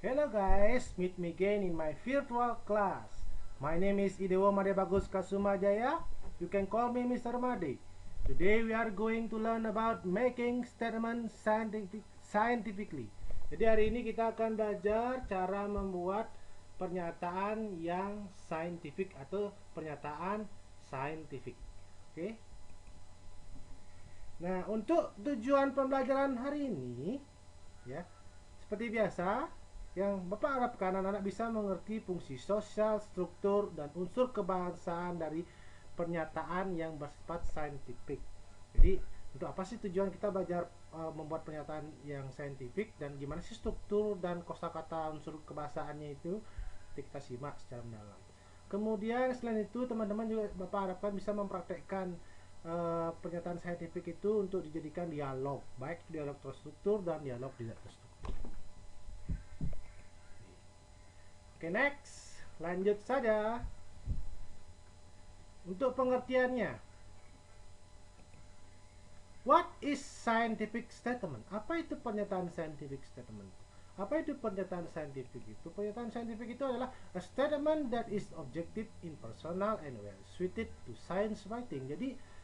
Hello guys, meet me again in my virtual class. My name is Idewo Made Bagus Kasumajaya. You can call me Mr. Made. Today we are going to learn about making statements scientifically. Jadi hari ini kita akan belajar cara membuat pernyataan yang scientific atau pernyataan scientific. Oke. Nah, untuk tujuan pembelajaran hari ini ya, seperti biasa, yang Bapak harapkan anak-anak bisa mengerti fungsi sosial, struktur, dan unsur kebangsaan dari pernyataan yang bersifat saintifik. Jadi, untuk apa sih tujuan kita belajar membuat pernyataan yang saintifik, dan gimana sih struktur dan kosakata unsur kebahasaannya itu? Nanti kita simak secara mendalam. Kemudian selain itu, teman-teman juga Bapak harapkan bisa mempraktekkan pernyataan saintifik itu untuk dijadikan dialog, baik dialog terstruktur dan dialog tidak terstruktur. Oke, next, lanjut saja. Untuk pengertiannya, what is scientific statement? Apa itu pernyataan scientific statement? Apa itu pernyataan saintifik itu? Pernyataan saintifik itu adalah a statement that is objective, impersonal, and well suited to science writing. Jadi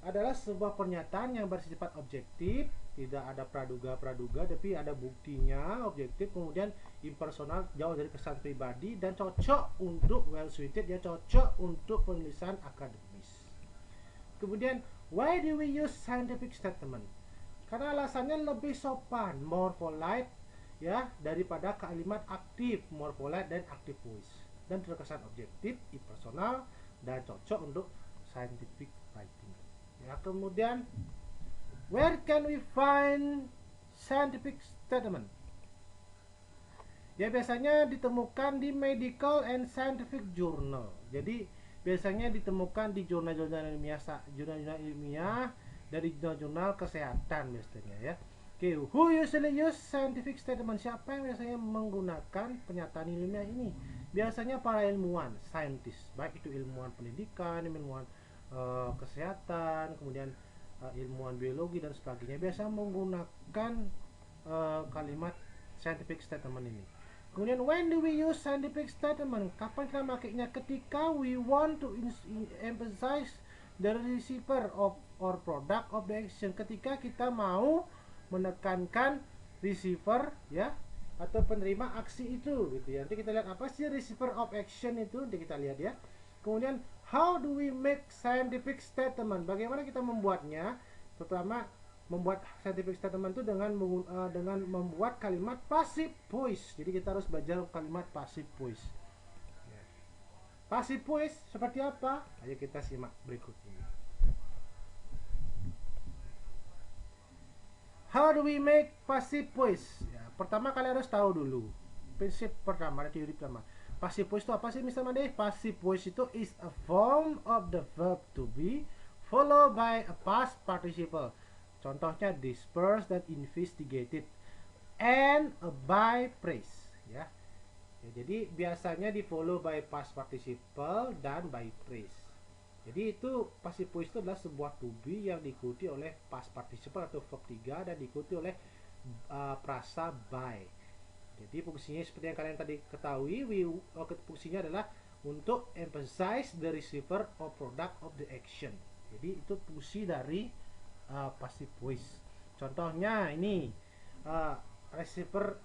adalah sebuah pernyataan yang bersifat objektif, tidak ada praduga-praduga, tapi ada buktinya, objektif, kemudian impersonal, jauh dari kesan pribadi, dan cocok untuk well suited, ya cocok untuk penulisan akademis. Kemudian, why do we use scientific statement? Karena alasannya lebih sopan, more polite, ya, daripada kalimat aktif, more polite dan active voice, dan terkesan objektif, impersonal, dan cocok untuk scientific writing. Ya, kemudian where can we find scientific statement? Ya, biasanya ditemukan di medical and scientific journal. Jadi biasanya ditemukan di jurnal-jurnal ilmiah, dari jurnal-jurnal kesehatan biasanya ya. Oke, who usually use scientific statement? Siapa yang biasanya menggunakan pernyataan ilmiah ini? Biasanya para ilmuwan, scientist, baik itu ilmuwan pendidikan, ilmuwan kesehatan, kemudian ilmuwan biologi dan sebagainya, biasa menggunakan kalimat scientific statement ini. Kemudian when do we use scientific statement? Kapan kita makainya? Ketika we want to emphasize the receiver of or product of the action. Ketika kita mau menekankan receiver ya atau penerima aksi itu gitu ya. Nanti kita lihat apa sih receiver of action itu, nanti kita lihat ya. Kemudian how do we make scientific statement? Bagaimana kita membuatnya? Pertama, membuat scientific statement itu dengan membuat kalimat passive voice. Jadi kita harus belajar kalimat passive voice. Passive voice seperti apa? Ayo kita simak berikut ini. How do we make passive voice? Ya, pertama kalian harus tahu dulu prinsip pertama, teori pertama. Passive voice itu apa sih, Mr. Made? Passive voice itu is a form of the verb to be followed by a past participle. Contohnya dispersed dan investigated and a by praise ya. Jadi biasanya di follow by past participle dan by praise. Jadi itu passive voice itu adalah sebuah to be yang diikuti oleh past participle atau verb 3 dan diikuti oleh prasa by. Jadi fungsinya seperti yang kalian tadi ketahui, fungsinya adalah untuk emphasize the receiver or product of the action. Jadi itu fungsi dari passive voice. Contohnya ini receiver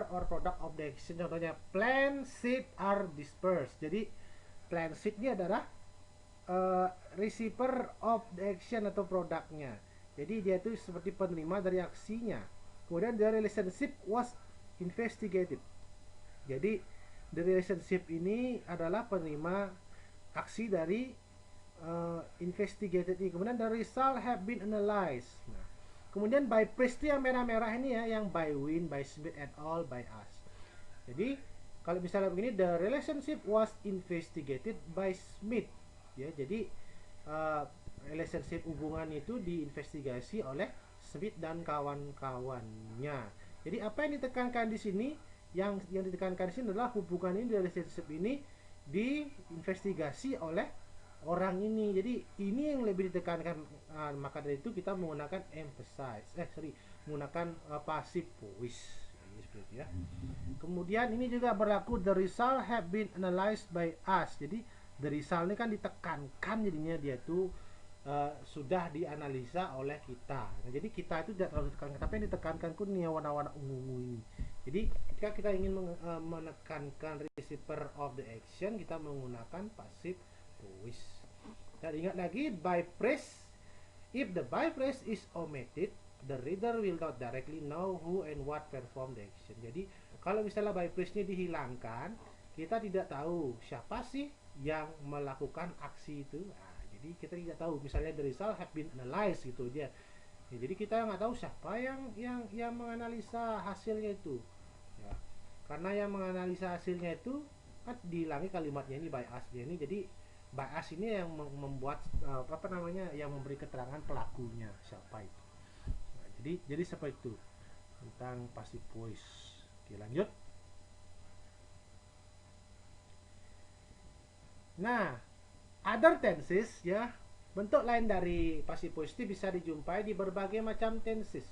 or product of the action. Contohnya plant seed are dispersed. Jadi plant seed ini adalah receiver of the action atau produknya. Jadi dia itu seperti penerima dari aksinya. Kemudian the relationship was investigated. Jadi the relationship ini adalah penerima aksi dari investigated ini. Kemudian the result have been analyzed. Nah, kemudian by praise itu yang merah-merah ini ya, yang by Win, by Smith et al, by us. Jadi kalau misalnya begini, the relationship was investigated by Smith. Ya, jadi relationship hubungan itu diinvestigasi oleh Smith dan kawan-kawannya. Jadi apa yang ditekankan di sini? Yang ditekankan di sini adalah hubungan ini, relationship ini diinvestigasi oleh orang ini. Jadi ini yang lebih ditekankan. Maka dari itu kita menggunakan menggunakan passive voice jadi seperti itu ya. Kemudian ini juga berlaku the result have been analyzed by us. Jadi the result ini kan ditekankan, jadinya dia tuh sudah dianalisa oleh kita. Nah, jadi kita itu tidak terlalu ditekankan, tapi yang ditekankan pun nih warna-warna ungu ini. Jadi ketika kita ingin menekankan receiver of the action, kita menggunakan passive voice. Dan ingat lagi, by phrase, if the by phrase is omitted, the reader will not directly know who and what perform the action. Jadi kalau misalnya by phrase-nya dihilangkan, kita tidak tahu siapa sih yang melakukan aksi itu. Nah, jadi kita tidak tahu. Misalnya the result have been analyzed gitu dia. Ya, jadi kita nggak tahu siapa yang menganalisa hasilnya itu. Ya, karena yang menganalisa hasilnya itu kan dihilangi kalimatnya ini by us-nya ini. Jadi by us ini yang membuat yang memberi keterangan pelakunya siapa itu. Nah, jadi seperti itu tentang passive voice. Oke, lanjut. Nah, other tenses ya, bentuk lain dari passive voice ini bisa dijumpai di berbagai macam tenses.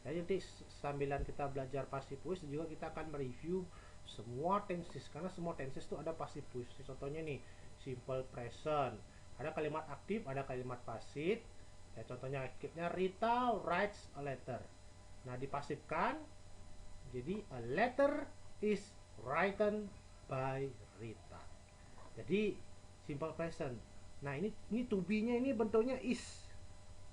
Ya, nanti sambilan kita belajar passive voice juga kita akan mereview semua tenses, karena semua tenses itu ada passive voice. Contohnya nih, simple present, ada kalimat aktif, ada kalimat pasif. Ya, contohnya aktifnya Rita writes a letter. Nah, dipasifkan jadi a letter is written by Rita. Jadi simple present. Nah, ini to be-nya ini bentuknya is.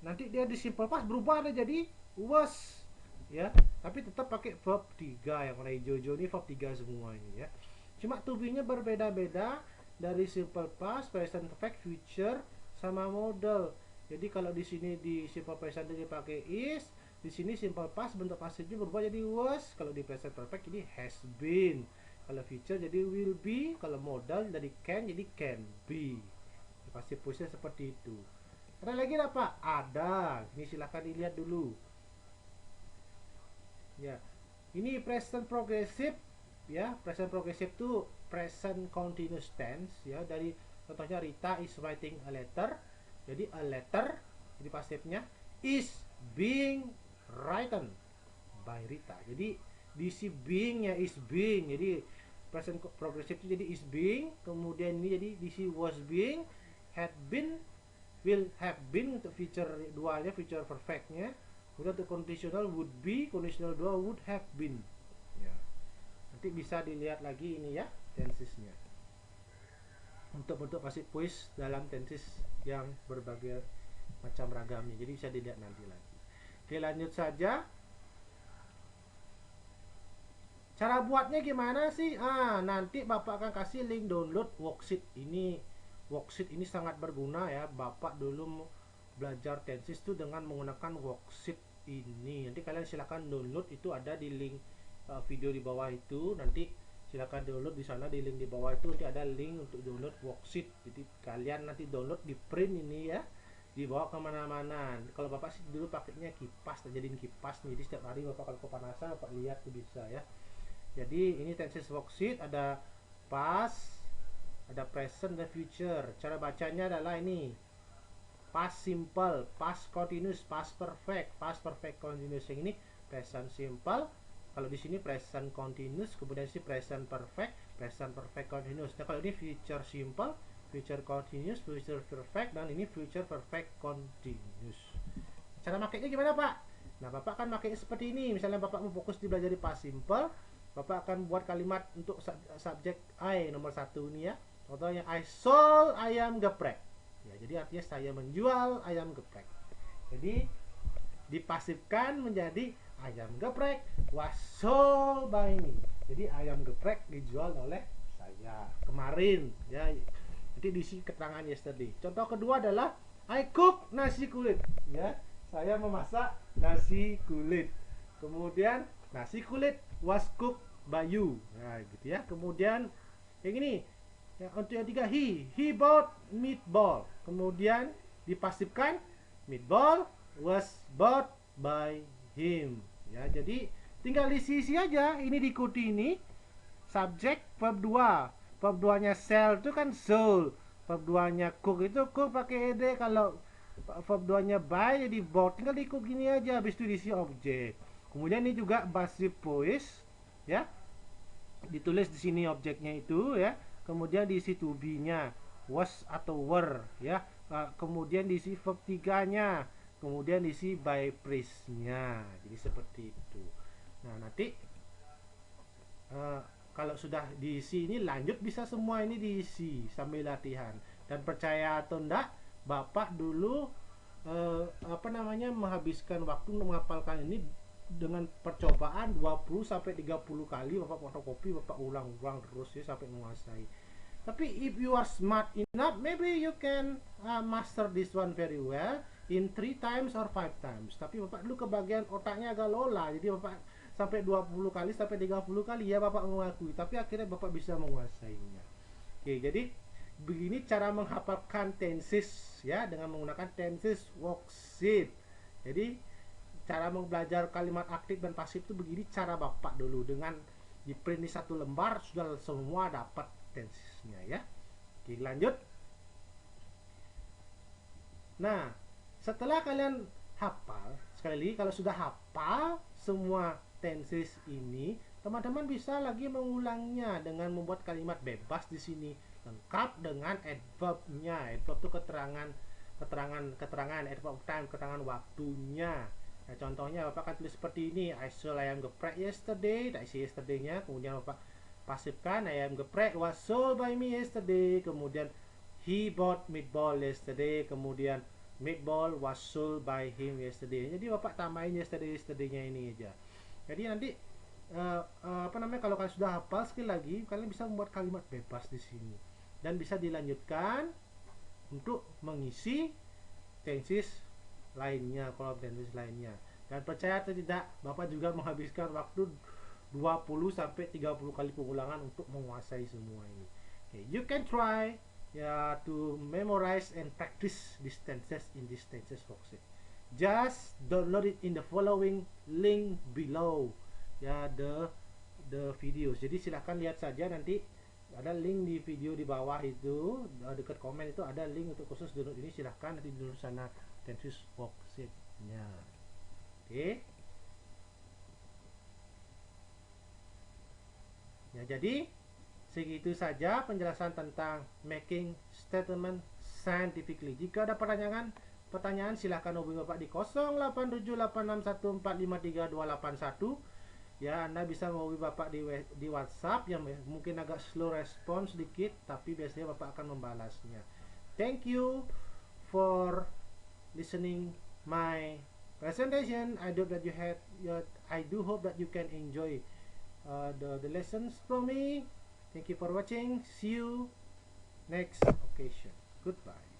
Nanti dia di simple past berubah ada jadi was ya, tapi tetap pakai verb 3 yang warna hijau-hijau ini verb 3 semua ini ya. Cuma to be-nya berbeda-beda dari simple past, present perfect, future sama model. Jadi kalau di sini di simple present ini pakai is, di sini simple past bentuk pasifnya berubah jadi was. Kalau di present perfect jadi has been. Kalau future jadi will be. Kalau modal jadi can be. Passive voice-nya seperti itu. Ada lagi apa? Ada. Ini silahkan dilihat dulu. Ya, ini present progressive. Ya, present progressive itu present continuous tense. Ya, dari contohnya Rita is writing a letter. Jadi a letter, jadi pasifnya is being written by Rita. Jadi di si being-nya is being. Jadi present progressive itu jadi is being. Kemudian ini jadi di si was being, had been, will have been untuk future 2-nya, future perfect-nya. Kemudian untuk conditional would be, conditional 2 would have been. Ya. Nanti bisa dilihat lagi ini ya tensesnya. Untuk bentuk passive voice dalam tenses yang berbagai macam ragamnya. Jadi bisa dilihat nanti lagi. Oke, lanjut saja. Cara buatnya gimana sih? Nanti Bapak akan kasih link download worksheet ini. Worksheet ini sangat berguna ya. Bapak dulu belajar tenses itu dengan menggunakan worksheet ini. Nanti kalian silahkan download, itu ada di link video di bawah itu. Nanti silahkan download di sana, di link di bawah itu nanti ada link untuk download worksheet. Jadi kalian nanti download, di print ini ya, dibawa kemana-mana. Kalau Bapak sih dulu pakainya kipas, jadiin kipas nih. Jadi setiap hari Bapak kalau kepanasan Bapak lihat tuh bisa ya. Jadi ini tenses worksheet, ada past, ada present, dan future. Cara bacanya adalah ini: past simple, past continuous, past perfect continuous. Yang ini present simple. Kalau di sini present continuous, kemudian sini present perfect continuous. Nah, kalau ini future simple, future continuous, future perfect, dan ini future perfect continuous. Cara makainya gimana, Pak? Nah, Bapak akan makainya seperti ini. Misalnya Bapak mau fokus di belajar di past simple, Bapak akan buat kalimat untuk subjek I nomor 1 ini ya. Contohnya I sold ayam geprek. Ya, jadi artinya saya menjual ayam geprek. Jadi dipasifkan menjadi ayam geprek was sold by me. Jadi ayam geprek dijual oleh saya kemarin ya. Jadi diisi keterangan yesterday. Contoh kedua adalah I cook nasi kulit ya. Saya memasak nasi kulit. Kemudian nasi kulit was cooked by you. Nah, gitu ya. Kemudian yang ini ya, untuk yang tiga he bought meatball. Kemudian dipasifkan meatball was bought by him ya. Jadi tinggal diisi aja. Ini diikuti ini subjek verb 2. Verb 2 nya sell itu kan sold. Verb 2 nya cook itu cook pakai ed. Kalau verb 2 nya buy jadi bought, tinggal diikut gini aja. Habis itu diisi objek. Kemudian ini juga passive voice. ya. Ditulis di sini objeknya itu ya, kemudian diisi to be-nya, was atau were ya. Kemudian diisi verb 3-nya, kemudian diisi by phrase-nya. Jadi seperti itu. Nah, nanti kalau sudah diisi ini lanjut, bisa semua ini diisi sambil latihan. Dan percaya atau enggak, Bapak dulu menghabiskan waktu menghafalkan ini dengan percobaan 20 sampai 30 kali. Bapak fotokopi, Bapak ulang-ulang terus ya sampai menguasai. Tapi if you are smart enough, maybe you can master this one very well in 3 times or 5 times. Tapi Bapak dulu kebagian otaknya agak lola, jadi Bapak sampai 20 kali sampai 30 kali ya Bapak mengakui, tapi akhirnya Bapak bisa menguasainya. Oke, jadi begini cara menghafalkan tenses ya, dengan menggunakan tenses worksheet. Jadi cara belajar kalimat aktif dan pasif itu begini cara Bapak dulu, dengan di print di satu lembar sudah semua dapat tensesnya ya. Oke, lanjut. Nah, setelah kalian hafal, sekali lagi kalau sudah hafal semua tenses ini, teman-teman bisa lagi mengulangnya dengan membuat kalimat bebas di sini lengkap dengan adverb-nya. Adverb itu keterangan adverb of time, keterangan waktunya. Nah, contohnya Bapak akan tulis seperti ini, I saw ayam geprek yesterday. Nah, isi yesterday-nya, kemudian Bapak pasifkan, ayam geprek was sold by me yesterday. Kemudian he bought meatball yesterday. Kemudian meatball was sold by him yesterday. Jadi Bapak tambahin yesterday-nya ini aja. Jadi nanti kalau kalian sudah hafal, sekali lagi kalian bisa membuat kalimat bebas di sini dan bisa dilanjutkan untuk mengisi tenses lainnya, kolom tenses lainnya. Dan percaya atau tidak, Bapak juga menghabiskan waktu 20 sampai 30 kali pengulangan untuk menguasai semua ini. Okay, you can try to memorize and practice these tenses in this tenses worksheet. Just download it in the following link below ya, the videos. Jadi silahkan lihat saja, nanti ada link di video di bawah itu, dekat komen itu ada link untuk khusus download ini. Silahkan nanti di sana tenses worksheet-nya. Oke. Ya, jadi segitu saja penjelasan tentang making statement scientifically. Jika ada pertanyaan silahkan hubungi Bapak di 087861453281 ya. Anda bisa menghubungi Bapak di WhatsApp yang mungkin agak slow respon sedikit, tapi biasanya Bapak akan membalasnya. Thank you for listening my presentation. I do hope that you can enjoy the lessons from me. Thank you for watching. See you next occasion. Goodbye.